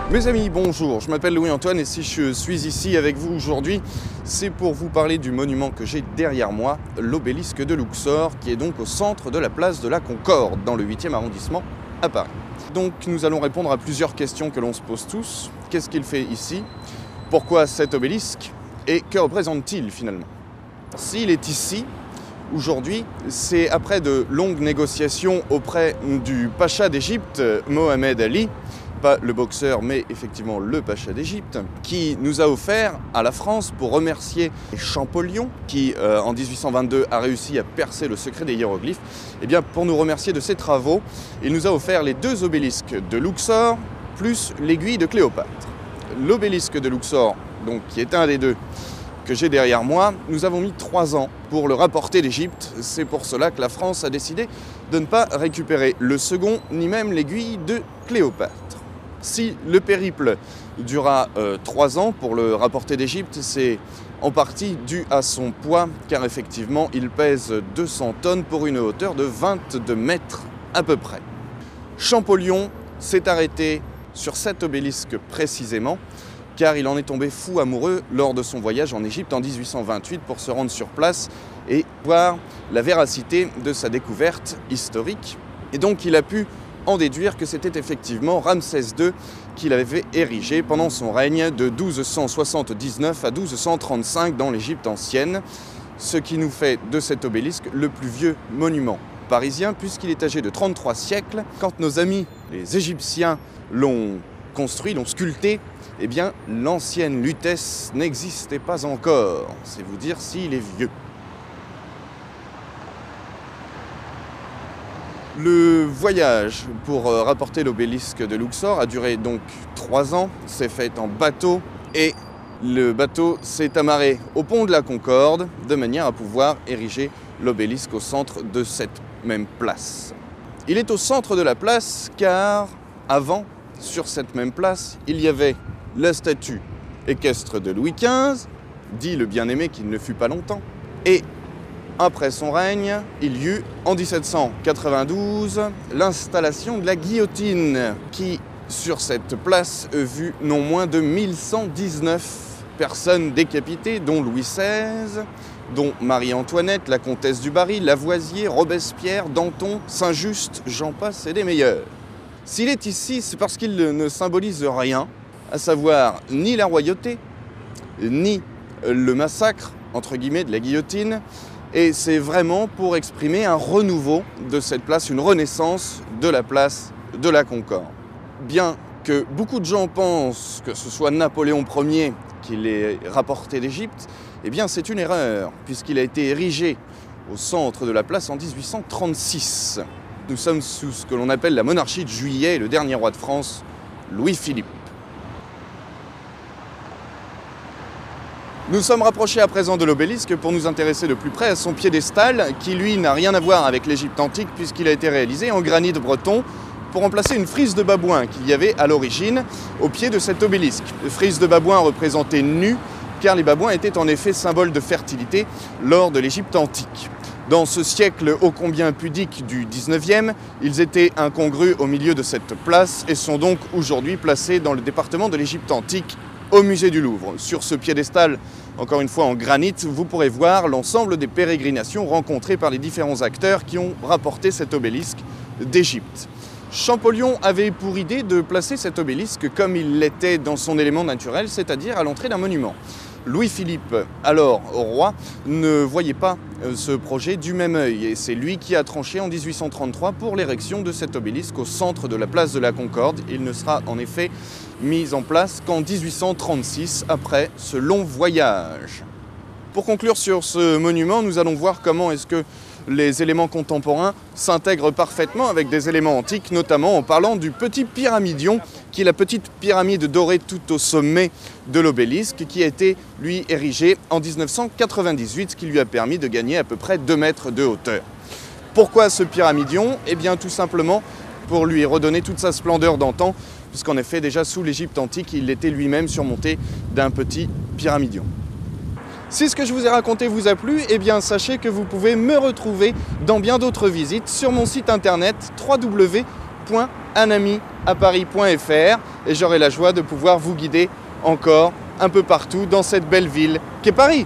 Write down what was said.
Mes amis, bonjour, je m'appelle Louis-Antoine et si je suis ici avec vous aujourd'hui, c'est pour vous parler du monument que j'ai derrière moi, l'obélisque de Luxor, qui est donc au centre de la place de la Concorde, dans le 8e arrondissement à Paris. Donc nous allons répondre à plusieurs questions que l'on se pose tous. Qu'est-ce qu'il fait ici? Pourquoi cet obélisque? Et que représente-t-il finalement? S'il est ici, aujourd'hui, c'est après de longues négociations auprès du pacha d'Égypte, Mohamed Ali, pas le boxeur, mais effectivement le pacha d'Égypte, qui nous a offert à la France, pour remercier Champollion, qui en 1822 a réussi à percer le secret des hiéroglyphes, et bien pour nous remercier de ses travaux, il nous a offert les deux obélisques de Luxor, plus l'aiguille de Cléopâtre. L'obélisque de Luxor, donc, qui est un des deux que j'ai derrière moi, nous avons mis 3 ans pour le rapporter d'Égypte. C'est pour cela que la France a décidé de ne pas récupérer le second, ni même l'aiguille de Cléopâtre. Si le périple dura 3 ans pour le rapporter d'Égypte, c'est en partie dû à son poids, car effectivement, il pèse 200 tonnes pour une hauteur de 22 mètres à peu près. Champollion s'est arrêté sur cet obélisque précisément, car il en est tombé fou amoureux lors de son voyage en Égypte en 1828 pour se rendre sur place et voir la véracité de sa découverte historique. Et donc il a pu en déduire que c'était effectivement Ramsès II qui l'avait érigé pendant son règne de 1279 à 1235 dans l'Égypte ancienne, ce qui nous fait de cet obélisque le plus vieux monument parisien puisqu'il est âgé de 33 siècles. Quand nos amis les Égyptiens l'ont construit, l'ont sculpté, eh bien l'ancienne Lutèce n'existait pas encore. C'est vous dire s'il est vieux. Le voyage pour rapporter l'obélisque de Luxor a duré donc 3 ans, c'est fait en bateau et le bateau s'est amarré au pont de la Concorde de manière à pouvoir ériger l'obélisque au centre de cette même place. Il est au centre de la place car avant, sur cette même place, il y avait la statue équestre de Louis XV, dit le bien-aimé qu'il ne fut pas longtemps, et après son règne, il y eut en 1792 l'installation de la guillotine qui, sur cette place, vu non moins de 1119 personnes décapitées, dont Louis XVI, dont Marie-Antoinette, la comtesse du Barry, Lavoisier, Robespierre, Danton, Saint-Just, j'en passe et des meilleurs. S'il est ici, c'est parce qu'il ne symbolise rien, à savoir ni la royauté, ni le massacre, entre guillemets, de la guillotine, et c'est vraiment pour exprimer un renouveau de cette place, une renaissance de la place de la Concorde. Bien que beaucoup de gens pensent que ce soit Napoléon Ier qui l'ait rapporté d'Égypte, eh bien c'est une erreur, puisqu'il a été érigé au centre de la place en 1836. Nous sommes sous ce que l'on appelle la monarchie de Juillet et le dernier roi de France, Louis-Philippe. Nous sommes rapprochés à présent de l'obélisque pour nous intéresser de plus près à son piédestal, qui lui n'a rien à voir avec l'Égypte antique puisqu'il a été réalisé en granit breton pour remplacer une frise de babouin qu'il y avait à l'origine au pied de cet obélisque. Une frise de babouin représentée nue, car les babouins étaient en effet symbole de fertilité lors de l'Égypte antique. Dans ce siècle ô combien pudique du 19e, ils étaient incongrus au milieu de cette place et sont donc aujourd'hui placés dans le département de l'Égypte antique au musée du Louvre. Sur ce piédestal, encore une fois en granit, vous pourrez voir l'ensemble des pérégrinations rencontrées par les différents acteurs qui ont rapporté cet obélisque d'Égypte. Champollion avait pour idée de placer cet obélisque comme il l'était dans son élément naturel, c'est-à-dire à l'entrée d'un monument. Louis-Philippe, alors roi, ne voyait pas ce projet du même œil et c'est lui qui a tranché en 1833 pour l'érection de cet obélisque au centre de la place de la Concorde. Il ne sera en effet mis en place qu'en 1836 après ce long voyage. Pour conclure sur ce monument, nous allons voir comment est-ce que les éléments contemporains s'intègrent parfaitement avec des éléments antiques, notamment en parlant du petit pyramidion, qui est la petite pyramide dorée tout au sommet de l'obélisque, qui a été, lui, érigé en 1998, ce qui lui a permis de gagner à peu près 2 mètres de hauteur. Pourquoi ce pyramidion? Eh bien, tout simplement pour lui redonner toute sa splendeur d'antan, puisqu'en effet, déjà sous l'Égypte antique, il était lui-même surmonté d'un petit pyramidion. Si ce que je vous ai raconté vous a plu, eh bien sachez que vous pouvez me retrouver dans bien d'autres visites sur mon site internet www.alimentaire.fr. unami@paris.fr et j'aurai la joie de pouvoir vous guider encore un peu partout dans cette belle ville qu'est Paris.